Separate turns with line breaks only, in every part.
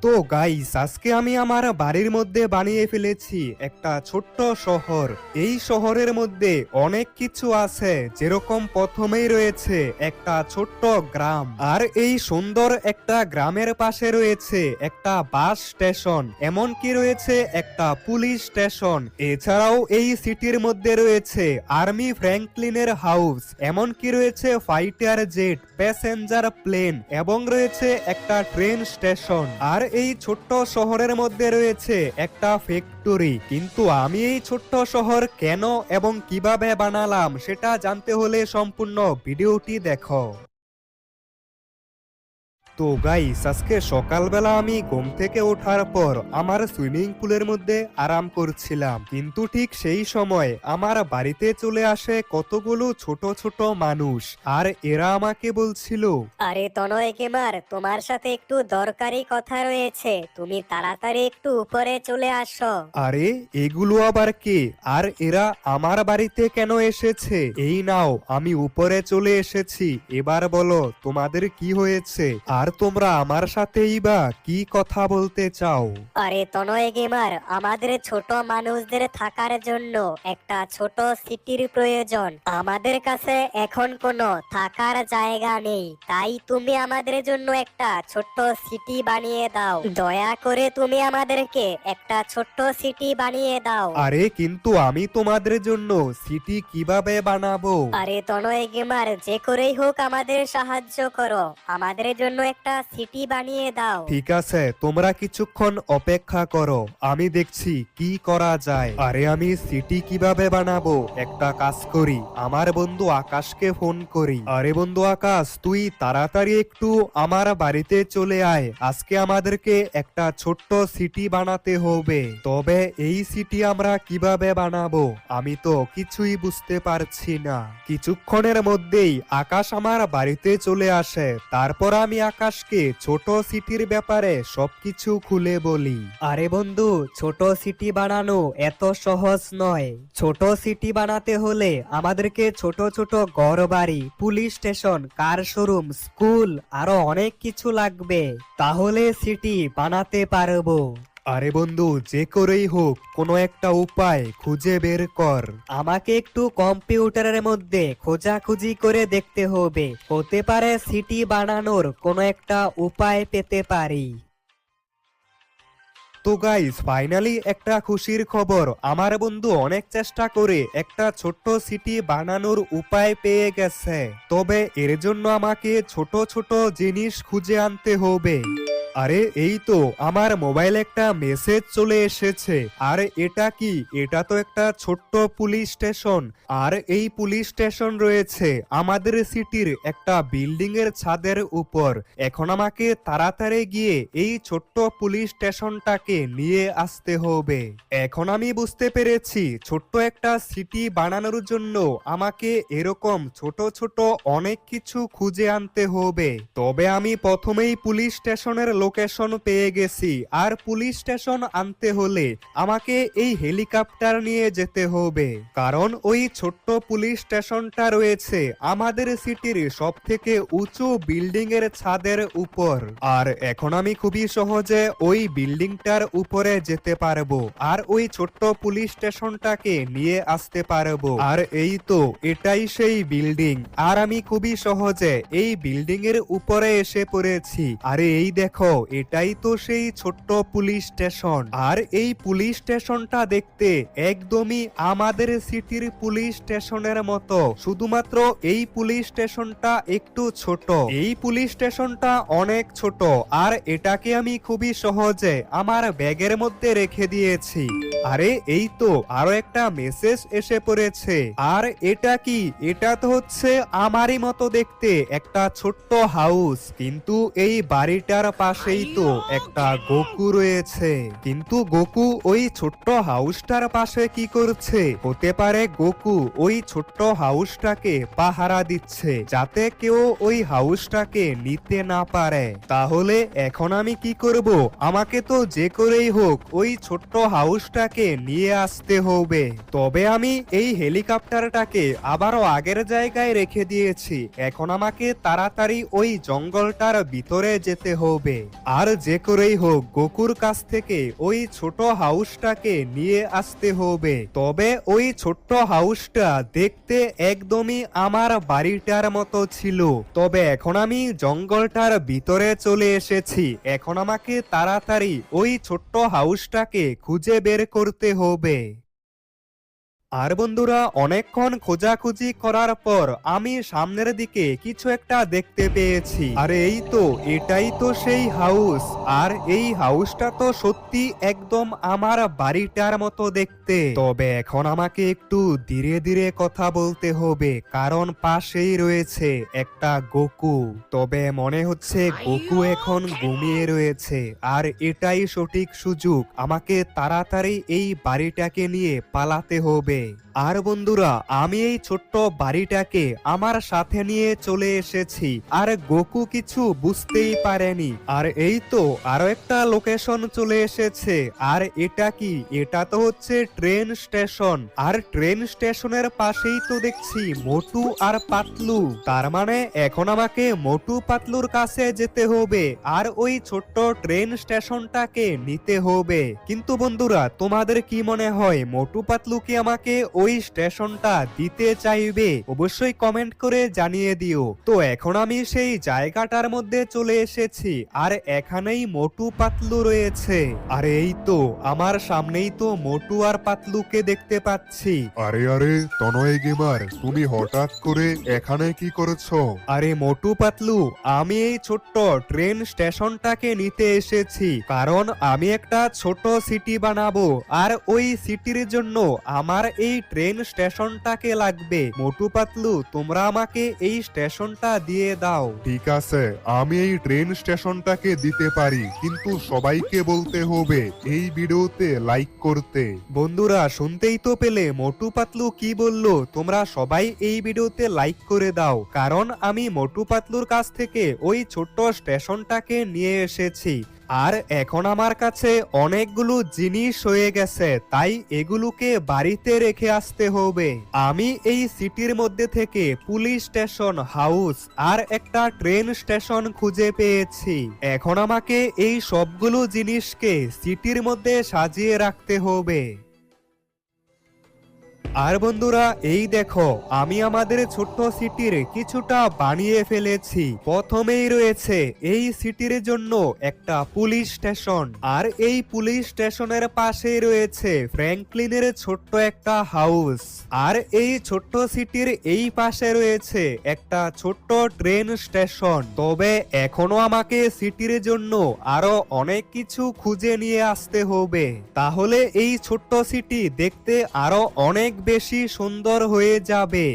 তো গাইস, আজকে আমি আমার বাড়ির মধ্যে বানিয়ে ফেলেছি একটা ছোট্ট শহর। এই শহরের মধ্যে অনেক কিছু আছে, যেরকম প্রথমেই রয়েছে একটা ছোট্ট গ্রাম, আর এই সুন্দর একটা গ্রামের পাশে রয়েছে একটা বাস স্টেশন, এমনকি রয়েছে একটা পুলিশ স্টেশন। এছাড়াও এই সিটির মধ্যে রয়েছে আর্মি ফ্র্যাঙ্কলিনের হাউস, এমনকি রয়েছে ফাইটার জেট, প্যাসেঞ্জার প্লেন এবং রয়েছে একটা ট্রেন স্টেশন। আর এই ছোট্ট শহরের মধ্যে রয়েছে একটা ফ্যাক্টরি। কিন্তু আমি এই ছোট্ট শহর কেন এবং কিভাবে বানালাম সেটা জানতে হলে সম্পূর্ণ ভিডিওটি দেখো। তো গাইস, আজকে সকালবেলা আমি ঘুম থেকে ওঠার পর আমার সুইমিং পুলের মধ্যে আরাম করছিলাম, কিন্তু ঠিক সেই সময় আমার বাড়িতে চলে আসে কতগুলো ছোট ছোট মানুষ, আর এরা আমাকে বলছিল,
আরে তনয় গেমার, তোমার সাথে একটু দরকারি কথা রয়েছে, তুমি তাড়াতাড়ি একটু উপরে চলে আসো।
আরে এগুলো আবার কে, আর এরা আমার বাড়িতে কেন এসেছে? এই নাও, আমি উপরে চলে এসেছি, এবার বলো তোমাদের কি হয়েছে, আর তোমরা আমার সাথেই বা কি কথা বলতে চাও?
আরে তনয় গেমার, আমাদের ছোট মানুষদের থাকার জন্য একটা ছোট সিটির প্রয়োজন। আমাদের কাছে এখন কোনো থাকার জায়গা নেই, তাই তুমি আমাদের জন্য একটা ছোট্ট সিটি বানিয়ে দাও। দয়া করে তুমি আমাদেরকে একটা ছোট্ট সিটি বানিয়ে দাও।
আরে কিন্তু আমি তোমাদের জন্য সিটি কিভাবে বানাবো?
আরে তনয় গেমার, যে করেই হোক আমাদের সাহায্য করো, আমাদের জন্য একটা সিটি বানিয়ে দাও।
ঠিক আছে, তোমরা কিছুক্ষণ অপেক্ষা করো, আমি দেখছি কি করা যায়। আরে আমি সিটি কিভাবে বানাবো, একটা কাজ করি, আমার বন্ধু আকাশকে ফোন করি। আরে বন্ধু আকাশ, তুই তাড়াতাড়ি একটু আমার বাড়িতে চলে আয়, আজকে আমাদেরকে একটা ছোট্ট সিটি বানাতে হবে। তবে এই সিটি আমরা কিভাবে বানাবো আমি তো কিছুই বুঝতে পারছি না। কিছুক্ষণের মধ্যেই আকাশ আমার বাড়িতে চলে আসে, তারপর আমি আকাশকে ছোট সিটির ব্যাপারে সবকিছু খুলে বলি। আরে বন্ধু, ছোট সিটি বানানো এত সহজ নয়। ছোট সিটি বানাতে হলে আমাদেরকে ছোট ছোট ঘরবাড়ি, পুলিশ স্টেশন, কার শোরুম, স্কুল আরো অনেক কিছু লাগবে, তাহলে সিটি বানাতে পারবো। আরে বন্ধু, যে করেই হোক কোনো একটা উপায় খুঁজে বের কর। আমাকে একটু কম্পিউটারের মধ্যে খোঁজাখুঁজি করে দেখতে হবে, হতে পারে সিটি বানানোর কোনো একটা উপায় পেতে পারি। তো গাইস, ফাইনালি একটা খুশির খবর, আমার বন্ধু অনেক চেষ্টা করে একটা ছোট্ট সিটি বানানোর উপায় পেয়ে গেছে। তবে এর জন্য আমাকে ছোট ছোট জিনিস খুঁজে আনতে হবে। আরে এই তো আমার মোবাইলে একটা মেসেজ চলে এসেছে, আর এটা কি? এটা তো একটা ছোট্ট পুলিশ স্টেশন, আর এই পুলিশ স্টেশন রয়েছে আমাদের সিটির একটা বিল্ডিং এর ছাদের উপর। এখন আমাকে তাড়াতাড়ি গিয়ে এই ছোট্ট পুলিশ স্টেশনটাকে নিয়ে আসতে হবে। এখন আমি বুঝতে পেরেছি ছোট্ট একটা সিটি বানানোর জন্য আমাকে এরকম ছোট ছোট অনেক কিছু খুঁজে আনতে হবে। তবে আমি প্রথমেই পুলিশ স্টেশনের লোকেশন পেয়ে গেছি, আর পুলিশ স্টেশন আনতে হলে আমাকে এই হেলিকপ্টার নিয়ে যেতে হবে, কারণ ওই ছোট্ট পুলিশ স্টেশনটা রয়েছে আমাদের সিটির সব থেকে উঁচু বিল্ডিং এর ছাদের উপর। আর এখন আমি খুবই সহজে ওই বিল্ডিংটার উপরে যেতে পারবো, আর ওই ছোট্ট পুলিশ স্টেশনটাকে নিয়ে আসতে পারবো। আর এই তো এটাই সেই বিল্ডিং, আর আমি খুবই সহজে এই বিল্ডিং এর উপরে এসে পড়েছি। আরে এই দেখো, এটাই তো সেই ছোট্ট পুলিশ স্টেশন। আর এই পুলিশ স্টেশনটা দেখতে একদমই আমাদের সিটির পুলিশ স্টেশনের মতো, শুধুমাত্র এই পুলিশ স্টেশনটা একটু ছোট। এই পুলিশ স্টেশনটা অনেক ছোট, আর এটাকে আমি খুবই সহজে আমার ব্যাগের মধ্যে রেখে দিয়েছি। আরে এই তো আরো একটা মেসেজ এসে পড়েছে, আর এটা কি? এটা তো হচ্ছে আমারই মতো দেখতে একটা ছোট্ট হাউস, কিন্তু এই বাড়িটার পাশেই তো একটা গোকু রয়েছে। কিন্তু গোকু ওই ছোট্ট হাউসটার পাশে কি করছে? হতে পারে গোকু ওই ছোট্ট হাউসটাকে পাহারা দিচ্ছে, যাতে কেউ ওই হাউসটাকে নিতে না পারে। তাহলে এখন আমি কি করব? আমাকে তো যে করেই হোক ওই ছোট্ট হাউসটাকে নিয়ে আসতে হবে। তবে আমি এই হেলিকপ্টারটাকে আবারও আগের জায়গায় রেখে দিয়েছি, এখন আমাকে তাড়াতাড়ি ওই জঙ্গলটার ভিতরে যেতে হবে। আর যে করেই হোক গোকুর কাছ থেকে ওই ছোট হাউসটাকে নিয়ে আসতে হবে। তবে ওই ছোট্ট হাউসটা দেখতে একদমই আমার বাড়িটার মতো ছিল। তবে এখন আমি জঙ্গলটার ভিতরে চলে এসেছি। এখন আমাকে তাড়াতাড়ি ওই ছোট্ট হাউসটাকে খুঁজে বের করতে হবে। আর বন্ধুরা, অনেকক্ষণ খোঁজাখুঁজি করার পর আমি সামনের দিকে কিছু একটা দেখতে পেয়েছি। আর এই তো, এটাই তো সেই হাউস। আর এই হাউসটা তো সত্যি একদম আমার বাড়িটার মতো দেখতে। তবে এখন আমাকে একটু ধীরে ধীরে কথা বলতে হবে, কারণ পাশেই রয়েছে একটা গোকু। তবে মনে হচ্ছে গোকু এখন ঘুমিয়ে রয়েছে, আর এটাই সঠিক সুযোগ। আমাকে তাড়াতাড়ি এই বাড়িটাকে নিয়ে পালাতে হবে। আর বন্ধুরা, আমি এই ছোট্ট বাড়িটাকে আমার সাথে নিয়ে চলে এসেছি, আর গোকু কিছু বুঝতেই পারেনি। আর এই তো আরো একটা লোকেশন চলে এসেছে। আর এটা কি? এটা তো হচ্ছে ট্রেন স্টেশন। আর ট্রেন স্টেশনের পাশেই তো দেখছি মোটু আর পাতলু। তার মানে এখন আমাকে মোটু পাতলুর কাছে যেতে হবে, আর ওই ছোট্ট ট্রেন স্টেশনটাকে নিতে হবে। কিন্তু বন্ধুরা, তোমাদের কি মনে হয় মোটু পাতলু কি আমাকে ওই স্টেশনটা দিতে চাইবে? অবশ্যই কমেন্ট করে জানিয়ে দিও। তো এখন আমি সেই জায়গাটার মধ্যে চলে এসেছি, আর এখানেই মোটু পাতলু রয়েছে। আর এই তো আমার সামনেই তো মোটু আর পাতলুকে দেখতে পাচ্ছি।
আরে আরে তনয় গেমার, তুমি হঠাৎ করে এখানে কি করেছো?
আরে মোটু পাতলু, আমি এই ছোট্ট ট্রেন স্টেশনটাকে নিতে এসেছি, কারণ আমি একটা ছোট সিটি বানাবো। আর ওই সিটির জন্য আমার এই ট্রেন স্টেশনটাকে লাগবে। মোটু পাতলু, তোমরা আমাকে এই স্টেশনটা দিয়ে দাও।
ঠিক আছে, আমি এই ট্রেন স্টেশনটাকে দিতে পারি, কিন্তু সবাইকে বলতে হবে এই ভিডিওতে লাইক করতে।
বন্ধুরা, শুনতেই তো পেলে মোটু পাতলু কি বললো। তোমরা সবাই এই ভিডিওতে লাইক করে দাও, কারণ আমি মোটু পাতলুর কাছ থেকে ওই ছোট্ট স্টেশনটাকে নিয়ে এসেছি। আর এখন আমার কাছে অনেকগুলো জিনিস হয়ে গেছে, তাই এগুলোকে বাড়িতে রেখে আসতে হবে। আমি এই সিটির মধ্যে থেকে পুলিশ স্টেশন, হাউস আর একটা ট্রেন স্টেশন খুঁজে পেয়েছি। এখন আমাকে এই সবগুলো জিনিসকে সিটির মধ্যে সাজিয়ে রাখতে হবে। আর বন্ধুরা, এই দেখো, আমি আমাদের ছোট্ট সিটির কিছুটা বানিয়ে ফেলেছি। প্রথমেই রয়েছে এই সিটির জন্য একটা পুলিশ স্টেশন, আর এই পুলিশ স্টেশনের পাশেই রয়েছে ফ্র্যাঙ্কলিনের ছোট্ট একটা হাউস। আর এই ছোট্ট সিটির এই পাশে রয়েছে একটা ছোট্ট ট্রেন স্টেশন। তবে এখনো আমাকে সিটির জন্য আরো অনেক কিছু খুঁজে নিয়ে আসতে হবে, তাহলে এই ছোট্ট সিটি দেখতে আরো অনেক বেশি সুন্দর হয়ে যাবে।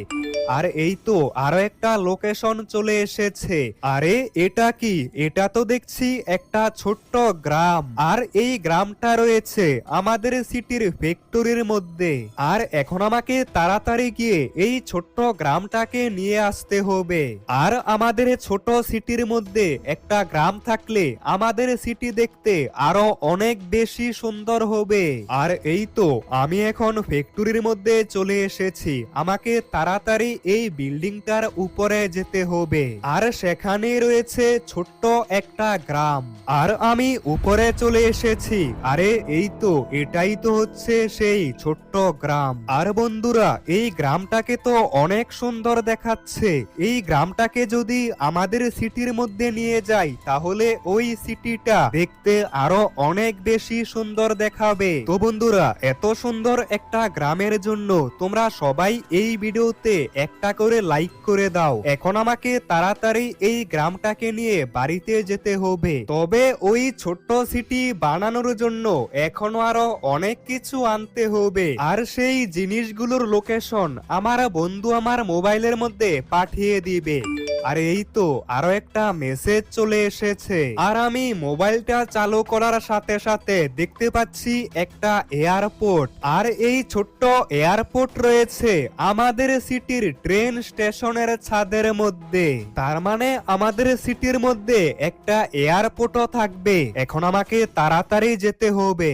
আর এই তো আরো একটা লোকেশন চলে এসেছে। আরে এটা কি? এটা তো দেখছি একটা ছোট্ট গ্রাম। আর এই গ্রামটা রয়েছে আমাদের সিটির ফ্যাক্টরির মধ্যে। আর এখন আমাকে তাড়াতাড়ি গিয়ে এই ছোট্ট গ্রামটাকে নিয়ে আসতে হবে। আর আমাদের ছোট সিটির মধ্যে একটা গ্রাম থাকলে আমাদের সিটি দেখতে আরো অনেক বেশি সুন্দর হবে। আর এই তো আমি এখন ফ্যাক্টরির মধ্যে চলে এসেছি। আমাকে তাড়াতাড়ি এই বিল্ডিংটার উপরে যেতে হবে, আর সেখানে রয়েছে ছোট্ট একটা গ্রাম। আর আমি উপরে চলে এসেছি। আরে এই তো, এটাই তো হচ্ছে সেই ছোট্ট গ্রাম। আর বন্ধুরা, এই গ্রামটাকে তো অনেক সুন্দর দেখাচ্ছে। এই গ্রামটাকে যদি আমাদের সিটির মধ্যে নিয়ে যাই, তাহলে ওই সিটিটা দেখতে আরো অনেক বেশি সুন্দর দেখাবে। তো বন্ধুরা, এত সুন্দর একটা গ্রামের জন্য তোমরা সবাই এই ভিডিওতে একটা করে লাইক করে দাও। এখন আমাকে তাড়াতাড়ি এই গ্রামটাকে নিয়ে বাড়িতে যেতে হবে। তবে ওই ছোট্ট সিটি বানানোর জন্য এখনো আরো অনেক কিছু আনতে হবে, আর সেই জিনিসগুলোর লোকেশন আমার বন্ধু আমার মোবাইলের মধ্যে পাঠিয়ে দিবে। আর এই তো আরো একটা মেসেজ চলে এসেছে। আর আমি মোবাইলটা চালু করার সাথে সাথে দেখতে পাচ্ছি একটা এয়ারপোর্ট। আর এই ছোট্ট এয়ারপোর্ট রয়েছে আমাদের সিটির ট্রেন স্টেশনের ছাদের মধ্যে। তার মানে আমাদের সিটির মধ্যে একটা এয়ারপোর্টও থাকবে। এখন আমাকে তাড়াতাড়ি যেতে হবে।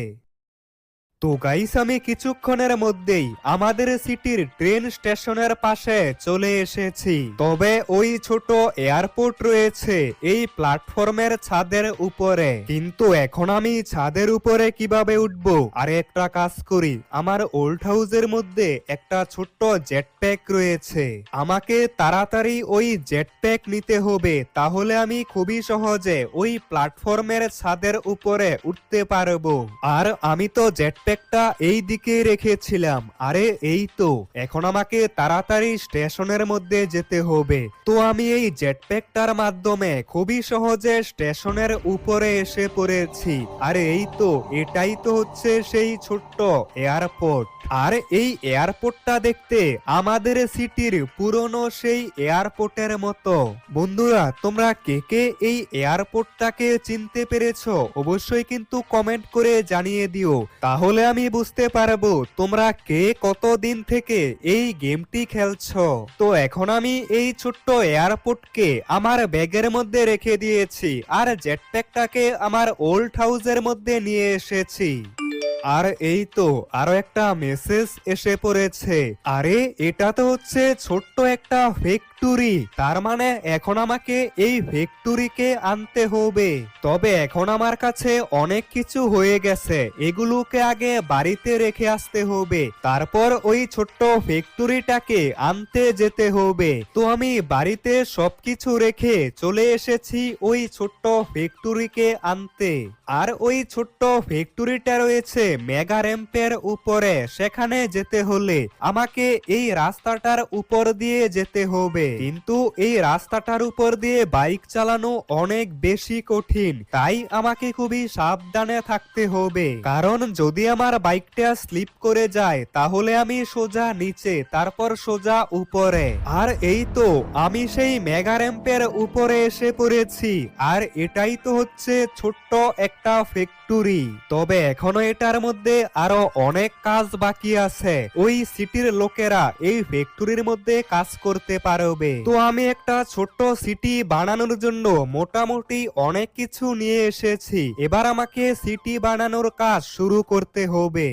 তো গাইস আমি কিছুক্ষণের মধ্যেই আমাদের সিটির ট্রেন স্টেশনের পাশে চলে এসেছি। তবে ওই ছোট এয়ারপোর্ট রয়েছে এই প্ল্যাটফর্মের ছাদের উপরে, কিন্তু এখন আমি ছাদের উপরে কিভাবে উঠবো? আর একটা কাজ করি, আমার ওল্ড হাউসের মধ্যে একটা ছোট্ট জেটপ্যাক রয়েছে, আমাকে তাড়াতাড়ি ওই জেটপ্যাক নিতে হবে, তাহলে আমি খুবই সহজে ওই প্ল্যাটফর্মের ছাদের উপরে উঠতে পারবো। আর আমি তো জেটপ্যাকটা এই দিকে রেখেছিলাম। আরে এই তো, এখন আমাকে তাড়াতাড়ি স্টেশনের মধ্যে যেতে হবে। তো আমি এই জেটপ্যাকটার মাধ্যমে খুবই সহজে স্টেশনের উপরে এসে পড়েছি। আর এই তো, এটাই তো হচ্ছে সেই ছোট্ট এয়ারপোর্ট। আর এই এয়ারপোর্টটা দেখতে আমাদের সিটির পুরনো সেই এয়ারপোর্টের মতো। বন্ধুরা, তোমরা কে কে এই এয়ারপোর্টটাকে চিনতে পেরেছো অবশ্যই কিন্তু কমেন্ট করে জানিয়ে দিও, তাহলে আমি বুঝতে পারবো তোমরা কে কতদিন থেকে এই গেমটি খেলছো। তো এখন আমি এই ছোট্ট এয়ারপোর্টকে আমার ব্যাগের মধ্যে রেখে দিয়েছি আর জেটপ্যাকটাকে আমার ওল্ড হাউসের মধ্যে নিয়ে এসেছি। আর এই তো আরো একটা মেসেজ এসে পড়েছে। আরে এটা তো হচ্ছে ছোট্ট একটা ফ্যাক্টরি, তার মানে এখন আমাকে এই ফ্যাক্টরিকে আনতে হবে। তবে এখন আমার কাছে অনেক কিছু হয়ে গেছে, এগুলোকে আগে বাড়িতে রেখে আসতে হবে, তারপর ওই ছোট্ট ফ্যাক্টরিটাকে আনতে যেতে হবে। তো আমি বাড়িতে সবকিছু রেখে চলে এসেছি ওই ছোট্ট ফ্যাক্টরিকে আনতে। আর ওই ছোট্ট ফ্যাক্টরিটা রয়েছে মেগা র্যাম্পের উপরে, সেখানে যেতে হলে আমাকে এই রাস্তাটার উপর দিয়ে যেতে হবে, কিন্তু এই রাস্তাটার উপর দিয়ে বাইক চালানো অনেক বেশি কঠিন, তাই আমাকে খুবই সাবধানে থাকতে হবে, কারণ যদি আমার বাইকটা স্লিপ করে যায় তাহলে আমি সোজা নিচে, তারপর সোজা উপরে। আর এই তো আমি সেই মেগা র্যাম্পের উপরে এসে পড়েছি। আর এটাই তো হচ্ছে ছোট্ট একটা ফ্যাক্টরি। তবে এখনো এটার মধ্যে আরো অনেক কাজ বাকি আছে, ওই সিটির লোকেরা এই ফ্যাক্টরির মধ্যে কাজ করতে পারবে। তো আমি একটা ছোট্ট সিটি বানানোর জন্য মোটামুটি অনেক কিছু নিয়ে এসেছি, এবার আমাকে সিটি বানানোর কাজ শুরু করতে হবে।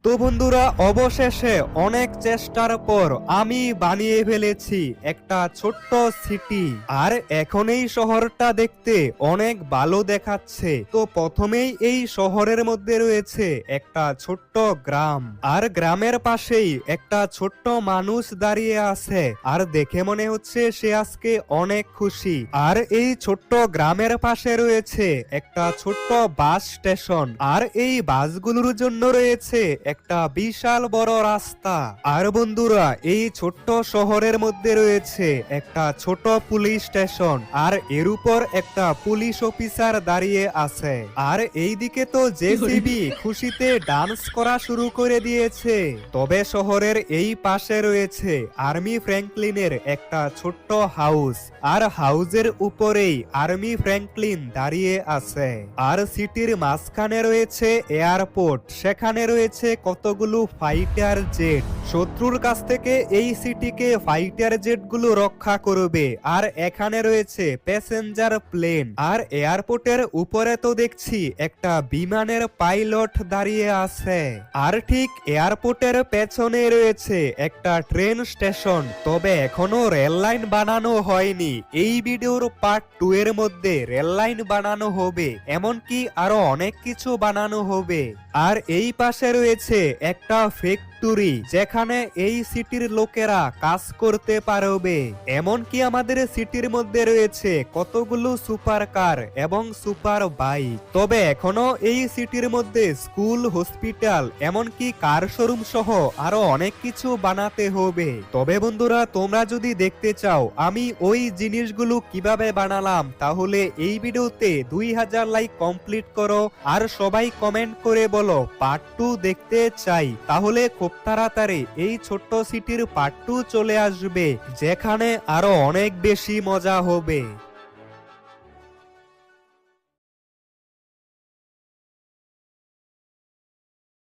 তো বন্ধুরা, অবশেষে অনেক চেষ্টার পর আমি বানিয়ে ফেলেছি একটা ছোট্ট সিটি। আর এখন এই শহরটা দেখতে অনেক ভালো দেখাচ্ছে। তো প্রথমেই এই শহরের মধ্যে রয়েছে একটা ছোট্ট গ্রাম, আর গ্রামের পাশেই একটা ছোট্ট মানুষ দাঁড়িয়ে আছে, আর দেখে মনে হচ্ছে সে আজকে অনেক খুশি। আর এই ছোট্ট গ্রামের পাশে রয়েছে একটা ছোট্ট বাস স্টেশন, আর এই বাসগুলোর জন্য রয়েছে একটা বিশাল বড় রাস্তা। আর বন্ধুরা, এই ছোট্ট শহরের মধ্যে রয়েছে একটা ছোট পুলিশ স্টেশন, আর এর উপর একটা পুলিশ অফিসার দাঁড়িয়ে আছে। আর এইদিকে তো জেসিবি খুশিতে ডান্স করা শুরু করে দিয়েছে। তবে শহরের এই পাশে রয়েছে আর্মি ফ্র্যাঙ্কলিনের একটা ছোট্ট হাউস, আর হাউসের উপরেই আর্মি ফ্র্যাঙ্কলিন দাঁড়িয়ে আছে। আর সিটির মাঝখানে রয়েছে এয়ারপোর্ট, সেখানে রয়েছে কতগুলো ফাইটার জেট, শত্রুর কাছ থেকে এই সিটিকে ফাইটার জেট গুলো রক্ষা করবে। আর এখানে রয়েছে প্যাসেঞ্জার প্লেন, আর এয়ারপোর্টের উপরে তো দেখছি একটা বিমানের পাইলট দাঁড়িয়ে আছে। আর ঠিক এয়ারপোর্টের পেছনে রয়েছে একটা ট্রেন স্টেশন, তবে এখনো রেল লাইন বানানো হয়নি। এই ভিডিওর পার্ট 2 এর মধ্যে রেল লাইন বানানো হবে, এমনকি আরো অনেক কিছু বানানো হবে। আর এই পাশে রয়েছে একটা ফ্যাক্টরি, যেখানে এই সিটির লোকেরা কাজ করতে পারবে। এমনকি আমাদের সিটির মধ্যে রয়েছে কতগুলো সুপার কার এবং সুপার বাইক। তবে এখনো এই সিটির মধ্যে স্কুল, হসপিটাল, এমনকি কার শোরুম সহ আরো অনেক কিছু বানাতে হবে। তবে বন্ধুরা, তোমরা যদি দেখতে চাও আমি ওই জিনিসগুলো কিভাবে বানালাম, তাহলে এই ভিডিওতে 2000 লাইক কমপ্লিট করো, আর সবাই কমেন্ট করে বলো পার্ট 2 দেখতে চাই, তাহলে খুব তাড়াতাড়ি এই ছোট্ট সিটির পার্ট 2 চলে আসবে, যেখানে আরো অনেক বেশি মজা হবে।